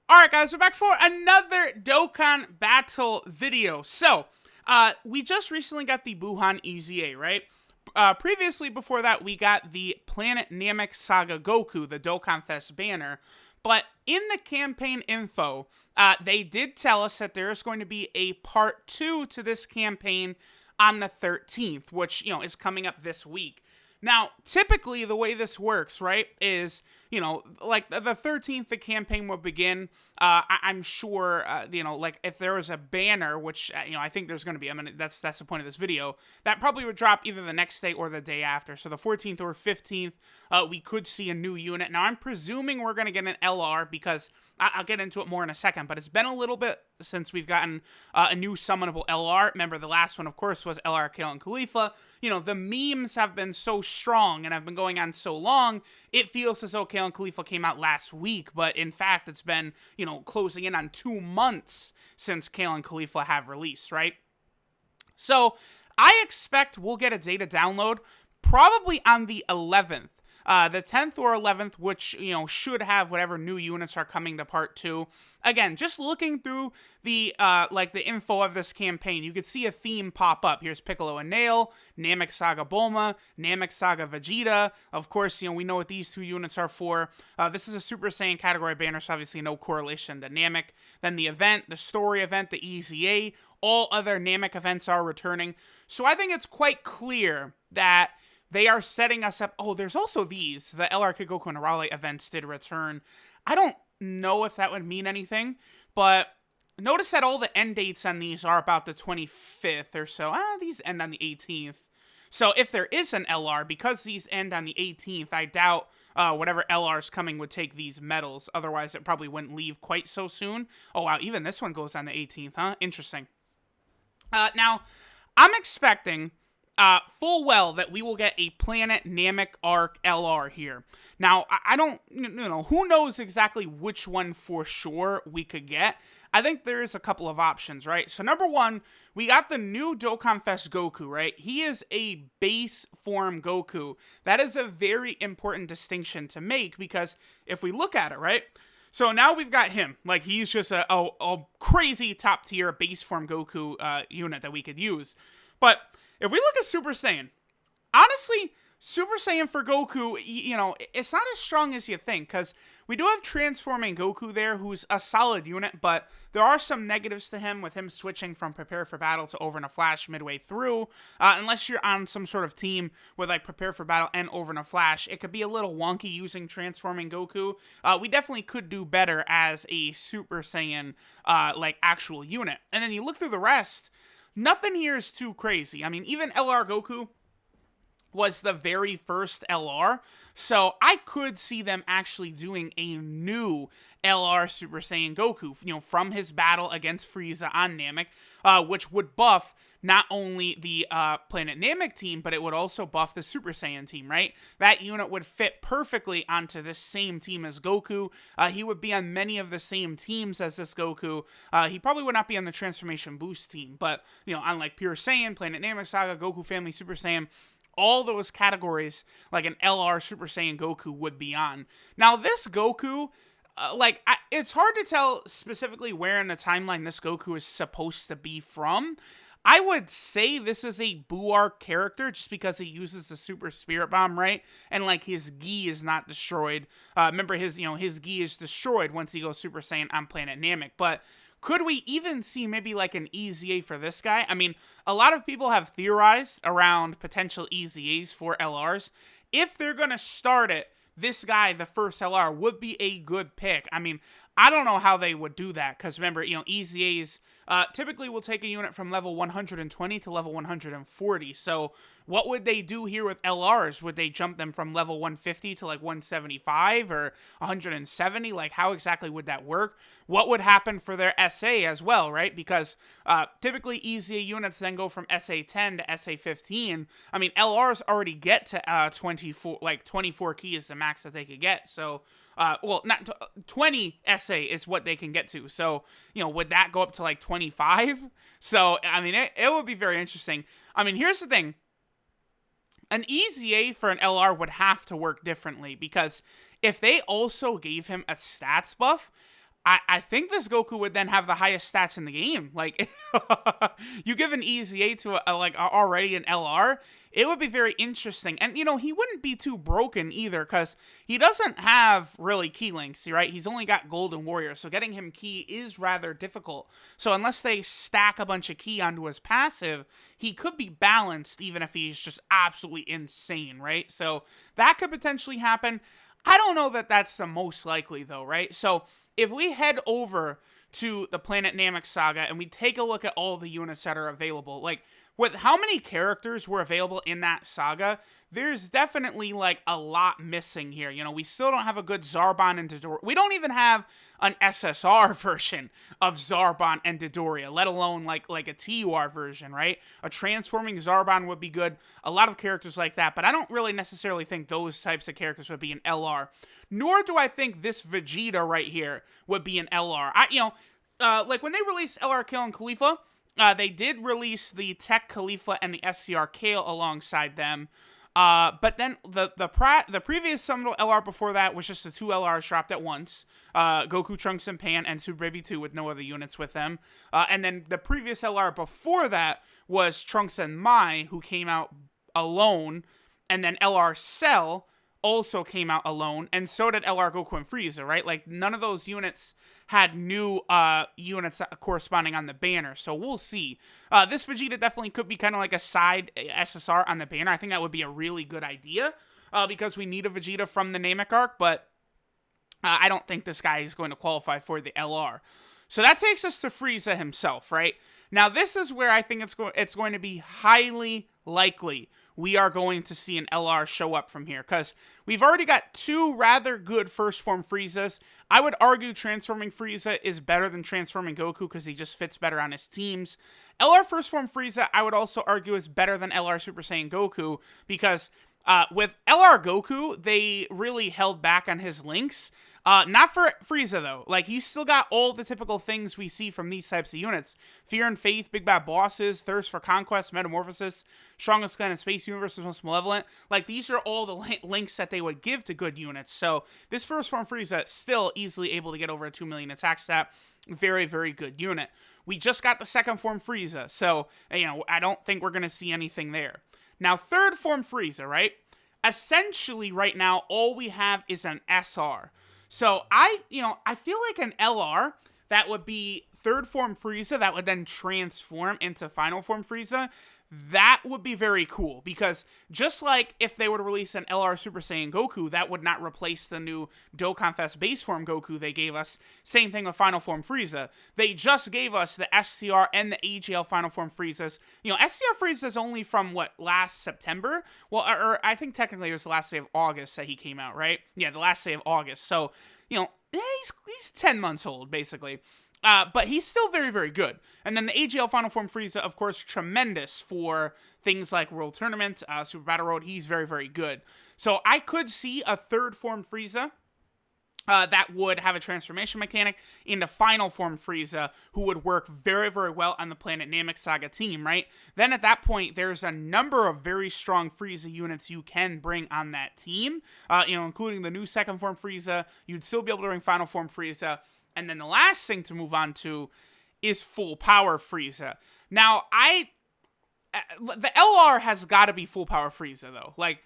Alright guys, we're back for another Dokkan battle video. So, we just recently got the Buhan EZA, right? Previously, before that, we got the Planet NAMEK Saga Goku, the Dokkan Fest banner. But in the campaign info, they did tell us that there is going to be a part 2 to this campaign on the 13th, which, is coming up this week. Now, typically, the way this works, right, is, like the 13th, the campaign will begin. I'm sure, like if there was a banner, which, I think there's going to be, that's the point of this video, that probably would drop either the next day or the day after. So the 14th or 15th, we could see a new unit. Now, I'm presuming we're going to get an LR because I'll get into it more in a second, but it's been a little bit since we've gotten a new summonable LR. Remember, the last one, of course, was LR Kale and Khalifa. The memes have been so strong and have been going on so long, it feels as though Kale and Khalifa came out last week, but in fact, it's been, closing in on 2 months since Kale and Khalifa have released, right? So, I expect we'll get a data download probably on the 11th. The 10th or 11th, which, should have whatever new units are coming to part 2. Again, just looking through the, the info of this campaign, you could see a theme pop up. Here's Piccolo and Nail, NAMEK Saga Bulma, NAMEK Saga Vegeta. Of course, we know what these 2 units are for. This is a Super Saiyan category banner, so obviously no correlation to Namek. Then the event, the story event, the EZA, all other Namek events are returning. So I think it's quite clear that they are setting us up. Oh, there's also these. The LR Goku and Raleigh events did return. I don't know if that would mean anything, but notice that all the end dates on these are about the 25th or so. These end on the 18th. So if there is an LR, because these end on the 18th, I doubt whatever LR's coming would take these medals. Otherwise, it probably wouldn't leave quite so soon. Oh, wow. Even this one goes on the 18th, huh? Interesting. Now, I'm expecting full well that we will get a Planet Namek Arc LR here. Now, I don't, who knows exactly which one for sure we could get. I think there is a couple of options, right? So number one, we got the new Dokkan Fest Goku, right? He is a base form Goku. That is a very important distinction to make because if we look at it, right? So now we've got him. Like, he's just a crazy top tier base form Goku unit that we could use. But if we look at Super Saiyan, honestly, Super Saiyan for Goku, it's not as strong as you think, because we do have Transforming Goku there, who's a solid unit, but there are some negatives to him, with him switching from Prepare for Battle to Over in a Flash midway through. Unless you're on some sort of team with, Prepare for Battle and Over in a Flash, it could be a little wonky using Transforming Goku. We definitely could do better as a Super Saiyan, actual unit. And then you look through the rest, nothing here is too crazy. I mean, even LR Goku was the very first LR, so I could see them actually doing a new LR Super Saiyan Goku, from his battle against Frieza on Namek, which would buff not only the Planet Namek team, but it would also buff the Super Saiyan team, right? That unit would fit perfectly onto this same team as Goku. He would be on many of the same teams as this Goku. He probably would not be on the Transformation Boost team, but, on Pure Saiyan, Planet Namek Saga, Goku Family, Super Saiyan, all those categories, like an LR Super Saiyan Goku would be on. Now, this Goku, it's hard to tell specifically where in the timeline this Goku is supposed to be from. I would say this is a Buu Arc character just because he uses the Super Spirit Bomb, right? And, his gi is not destroyed. Remember, his gi is destroyed once he goes Super Saiyan on Planet Namek. But could we even see maybe, an EZA for this guy? I mean, a lot of people have theorized around potential EZAs for LRs. If they're going to start it, this guy, the first LR, would be a good pick. I mean, I don't know how they would do that, because remember, EZAs typically will take a unit from level 120 to level 140, so what would they do here with LRs? Would they jump them from level 150 to 175 or 170? How exactly would that work? What would happen for their SA as well, right? Because typically EZA units then go from SA10 to SA15. I mean, LRs already get to 24 key is the max that they could get, so not 20 SA is what they can get to. So, would that go up to 25? So, I mean, it would be very interesting. I mean, here's the thing. An EZA for an LR would have to work differently, because if they also gave him a stats buff, I think this Goku would then have the highest stats in the game. Like, you give an EZA to already an LR, it would be very interesting. And, he wouldn't be too broken either, because he doesn't have really key links, right? He's only got Golden Warrior, so getting him key is rather difficult. So unless they stack a bunch of key onto his passive, he could be balanced even if he's just absolutely insane, right? So that could potentially happen. I don't know that that's the most likely, though, right? So if we head over to the Planet Namek Saga and we take a look at all the units that are available, like, with how many characters were available in that saga, there's definitely, like, a lot missing here. We still don't have a good Zarbon and Dodoria. We don't even have an SSR version of Zarbon and Dodoria, let alone, like a TUR version, right? A transforming Zarbon would be good. A lot of characters like that, but I don't really necessarily think those types of characters would be an LR. Nor do I think this Vegeta right here would be an LR. Like, when they released LR Kill and Khalifa, they did release the Tech Khalifa and the SCR Kale alongside them. But then the previous Seminole LR before that was just the 2 LRs dropped at once. Goku, Trunks, and Pan, and Super Baby 2 with no other units with them. And then the previous LR before that was Trunks and Mai, who came out alone. And then LR Cell also came out alone, and so did LR Goku and Frieza, right? Like, none of those units had new units corresponding on the banner, so we'll see. This Vegeta definitely could be kind of like a side SSR on the banner. I think that would be a really good idea, because we need a Vegeta from the Namek arc, but I don't think this guy is going to qualify for the LR. So that takes us to Frieza himself, right? Now, this is where I think it's going to be highly likely we are going to see an LR show up from here, because we've already got 2 rather good first form Friezas. I would argue transforming Frieza is better than transforming Goku, because he just fits better on his teams. LR first form Frieza, I would also argue, is better than LR Super Saiyan Goku, because with LR Goku, they really held back on his links. Not for Frieza, though. Like, he's still got all the typical things we see from these types of units. Fear and Faith, Big Bad Bosses, Thirst for Conquest, Metamorphosis, Strongest Gun in Space Universe, Most Malevolent. Like, these are all the links that they would give to good units. So, this first form Frieza is still easily able to get over a 2 million attack stat. Very, very good unit. We just got the second form Frieza, so, I don't think we're going to see anything there. Now, third form Frieza, right? Essentially, right now, all we have is an SR. So, I feel like an LR that would be third form Frieza that would then transform into final form Frieza, that would be very cool, because just like if they were to release an LR Super Saiyan Goku, that would not replace the new Dokkan Fest base form Goku they gave us. Same thing with final form Frieza. They just gave us the STR and the AGL final form Friezas. STR Frieza is only from, last September? Well, or I think technically it was the last day of August that he came out, right? Yeah, the last day of August. So, he's 10 months old, basically. But he's still very, very good. And then the AGL Final Form Frieza, of course, tremendous for things like World Tournament, Super Battle Road. He's very, very good. So I could see a third form Frieza that would have a transformation mechanic into final form Frieza, who would work very, very well on the Planet Namek Saga team, right? Then at that point, there's a number of very strong Frieza units you can bring on that team, including the new second form Frieza. You'd still be able to bring final form Frieza. And then the last thing to move on to is full power Frieza. Now, the LR has got to be full power Frieza, though. Like,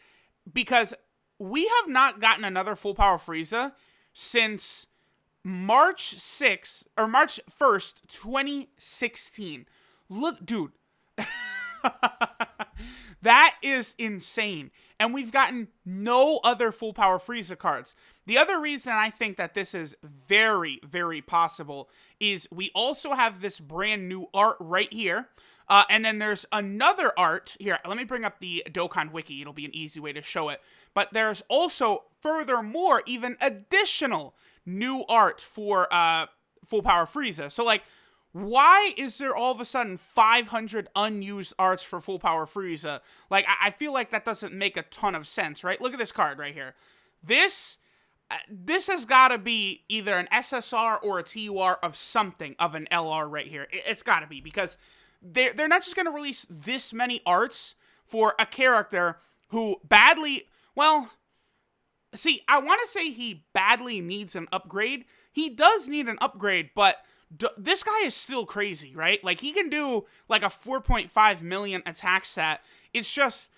because we have not gotten another full power Frieza since March 6th, or March 1st, 2016. Look, dude. That is insane. And we've gotten no other full power Frieza cards. The other reason I think that this is very, very possible is we also have this brand new art right here. And then there's another art here. Let me bring up the Dokkan Wiki. It'll be an easy way to show it. But there's also, furthermore, even additional new art for full power Frieza. So, like, why is there all of a sudden 500 unused arts for full power Frieza? Like, I feel like that doesn't make a ton of sense, right? Look at this card right here. This has got to be either an SSR or a TUR of something of an LR right here. It's got to be, because they're not just going to release this many arts for a character who badly, well, see, I want to say he badly needs an upgrade, he does need an upgrade, but this guy is still crazy, right? Like, he can do like a 4.5 million attack stat. It's just,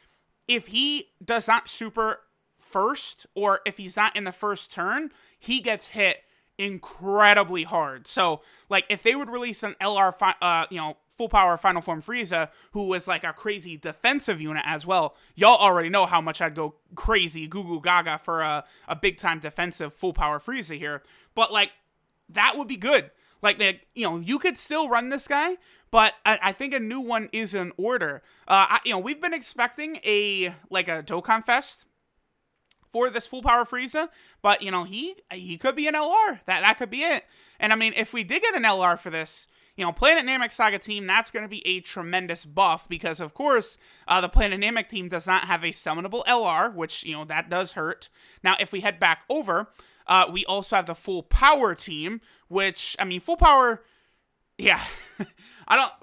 if he does not super first, or if he's not in the first turn, he gets hit incredibly hard. So, like, if they would release an LR, full power Final Form Frieza, who was like a crazy defensive unit as well, y'all already know how much I'd go crazy goo goo gaga for a big time defensive full power Frieza here. But like, that would be good. Like, you could still run this guy, but I think a new one is in order. We've been expecting a Dokkan Fest for this full power Frieza, but he could be an LR. That could be it. And I mean, if we did get an LR for this, Planet Namek Saga team, that's going to be a tremendous buff, because of course, the Planet Namek team does not have a summonable LR, which, that does hurt. Now, if we head back over, we also have the full power team, which, I mean, full power, yeah,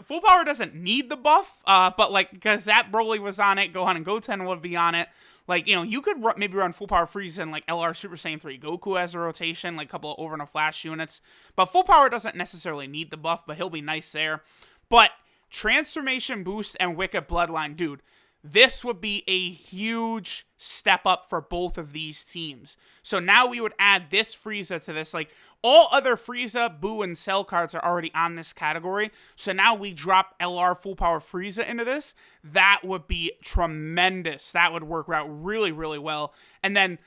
full power doesn't need the buff, but like, because Zap Broly was on it, Gohan and Goten would be on it. Like, you could maybe run full power Frieza and like LR Super Saiyan 3 Goku as a rotation, like a couple of over and a flash units. But full power doesn't necessarily need the buff, but he'll be nice there. But Transformation Boost and Wicked Bloodline, dude, this would be a huge step up for both of these teams. So now we would add this Frieza to this. Like, all other Frieza, Boo, and Cell cards are already on this category. So now we drop LR Full Power Frieza into this. That would be tremendous. That would work out really, really well. And then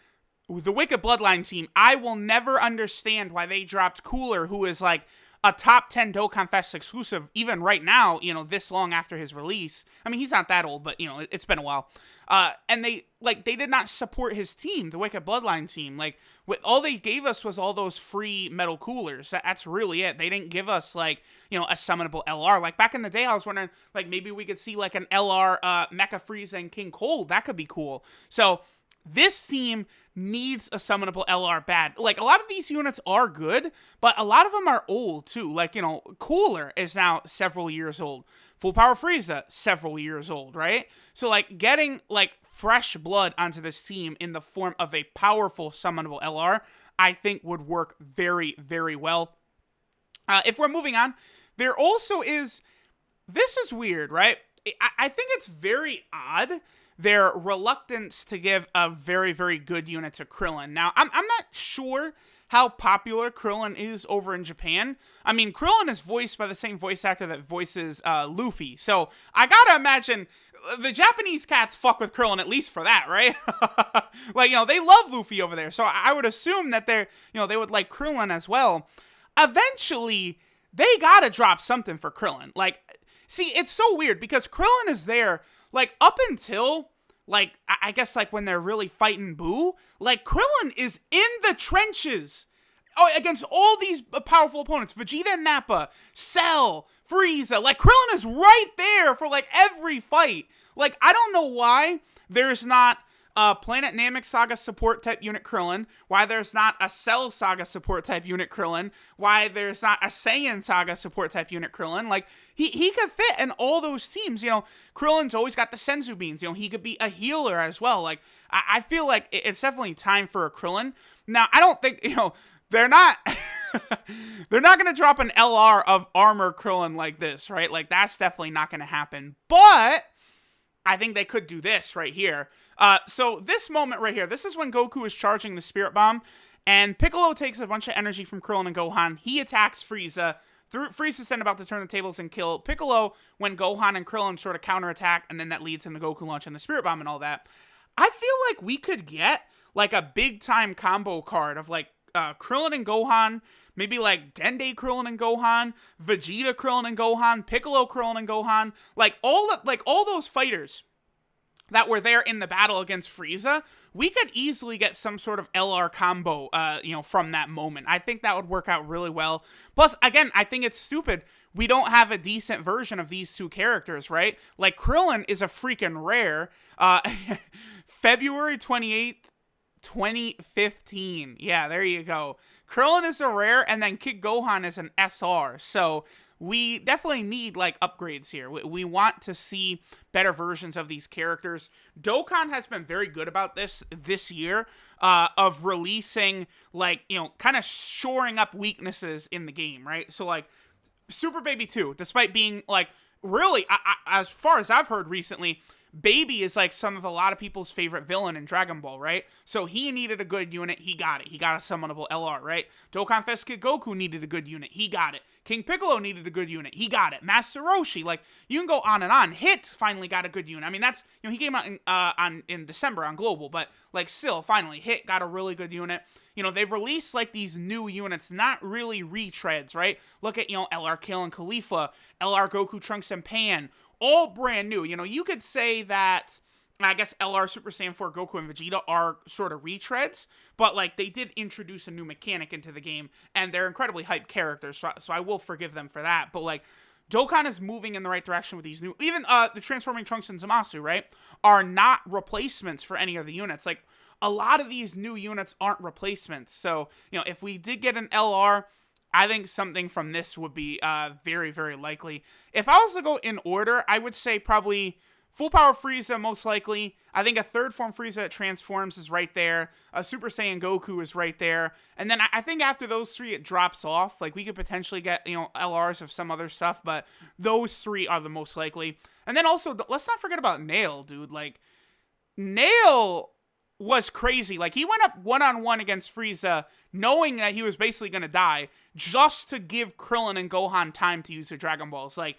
with the Wicked Bloodline team, I will never understand why they dropped Cooler, who is like a top 10 Dokkan Fest exclusive, even right now, this long after his release. I mean, he's not that old, but, it's been a while. And they did not support his team, the Wicked Bloodline team. Like, all they gave us was all those free metal coolers. That's really it. They didn't give us, a summonable LR. Like, back in the day, I was wondering, maybe we could see, an LR Mecha Frieza and King Cold. That could be cool. So, this team needs a summonable LR bad. Like, a lot of these units are good, but a lot of them are old, too. Like, Cooler is now several years old. Full Power Frieza, several years old, right? So, getting, fresh blood onto this team in the form of a powerful summonable LR, I think would work very, very well. If we're moving on, there also is... This is weird, right? I think it's very odd, their reluctance to give a very, very good unit to Krillin. Now, I'm not sure how popular Krillin is over in Japan. I mean, Krillin is voiced by the same voice actor that voices Luffy. So, I gotta imagine the Japanese cats fuck with Krillin at least for that, right? They love Luffy over there. So, I would assume that they would like Krillin as well. Eventually, they gotta drop something for Krillin. See, it's so weird because Krillin is there, up until, I guess, when they're really fighting Boo, Krillin is in the trenches against all these powerful opponents. Vegeta and Nappa, Cell, Frieza. Krillin is right there for, every fight. I don't know why there's not a Planet Namek Saga support type unit Krillin, why there's not a Cell Saga support type unit Krillin, why there's not a Saiyan Saga support type unit Krillin. He could fit in all those teams. Krillin's always got the Senzu Beans. He could be a healer as well. I feel like it's definitely time for a Krillin. Now, I don't think, they're not they're not going to drop an LR of armor Krillin like this, right? That's definitely not going to happen. But I think they could do this right here. So this moment right here, this is when Goku is charging the Spirit Bomb, and Piccolo takes a bunch of energy from Krillin and Gohan. He attacks Frieza. Frieza's then about to turn the tables and kill Piccolo when Gohan and Krillin sort of counterattack, and then that leads in the Goku launch and the Spirit Bomb and all that. I feel like we could get, a big-time combo card of, Krillin and Gohan, maybe, Dende Krillin and Gohan, Vegeta Krillin and Gohan, Piccolo Krillin and Gohan, all those fighters that were there in the battle against Frieza, we could easily get some sort of LR combo, from that moment. I think that would work out really well. Plus, again, I think it's stupid we don't have a decent version of these two characters, right? Krillin is a freaking rare. February 28th, 2015. Yeah, there you go. Krillin is a rare, and then Kid Gohan is an SR. So, we definitely need like upgrades here. We want to see better versions of these characters. Dokkan has been very good about this year, of releasing like, you know, kind of shoring up weaknesses in the game, right? So like Super Baby 2, despite being like really, as far as I've heard recently, Baby is like some of a lot of people's favorite villain in Dragon Ball, right? So he needed a good unit, he got it. He got a summonable LR, right? Dokkan Fest Kid Goku needed a good unit, he got it. King Piccolo needed a good unit, he got it. Master Roshi, like, you can go on and on. Hit finally got a good unit. I mean, that's, you know, he came out in December on Global, but like still, finally, Hit got a really good unit. You know, they've released like these new units, not really retreads, right? Look at, you know, LR Kale and Khalifa, LR Goku, Trunks and Pan, all brand new. You know, you could say that, I guess LR Super Saiyan 4 Goku and Vegeta are sort of retreads, but like they did introduce a new mechanic into the game, and they're incredibly hyped characters, so I will forgive them for that. But like, Dokkan is moving in the right direction with these new, even the transforming Trunks and Zamasu, right, are not replacements for any of the units. Like, a lot of these new units aren't replacements. So, you know, if we did get an LR, I think something from this would be very, very likely. If I was to go in order, I would say probably full Power Frieza, most likely. I think a third form Frieza that transforms is right there. A Super Saiyan Goku is right there. And then I think after those three, it drops off. Like, we could potentially get, you know, LRs of some other stuff, but those three are the most likely. And then also, let's not forget about Nail, dude. Like, Nail was crazy. Like, he went up one-on-one against Frieza, knowing that he was basically going to die, just to give Krillin and Gohan time to use their Dragon Balls. Like,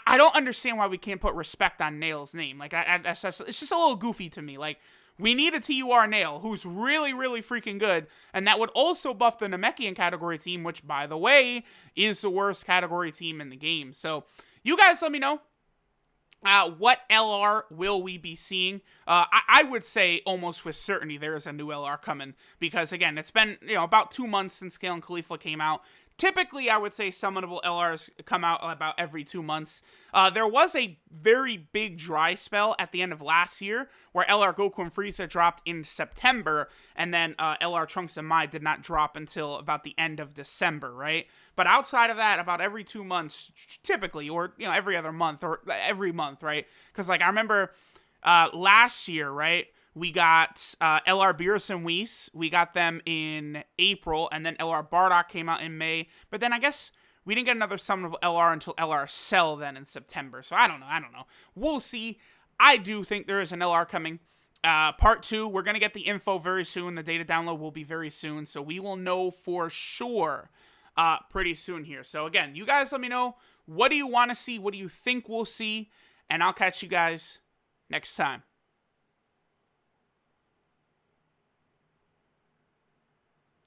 I don't understand why we can't put respect on Nail's name. Like, it's just a little goofy to me. Like, we need a TUR Nail, who's really, really freaking good, and that would also buff the Namekian category team, which, by the way, is the worst category team in the game. So, you guys let me know. What LR will we be seeing? I would say almost with certainty there is a new LR coming, because again, it's been, you know, about 2 months since Kale and Khalifa came out. Typically, I would say summonable LRs come out about every 2 months. There was a very big dry spell at the end of last year where LR Goku and Frieza dropped in September, and then LR Trunks and Mai did not drop until about the end of December, right? But outside of that, about every 2 months, typically, or, you know, every other month, or every month, right? Because, like, I remember last year, right? We got LR Beerus and Whis. We got them in April, and then LR Bardock came out in May. But then I guess we didn't get another summonable LR until LR Cell then in September. So I don't know. We'll see. I do think there is an LR coming. Part 2, we're going to get the info very soon. The data download will be very soon. So we will know for sure pretty soon here. So again, you guys let me know. What do you want to see? What do you think we'll see? And I'll catch you guys next time.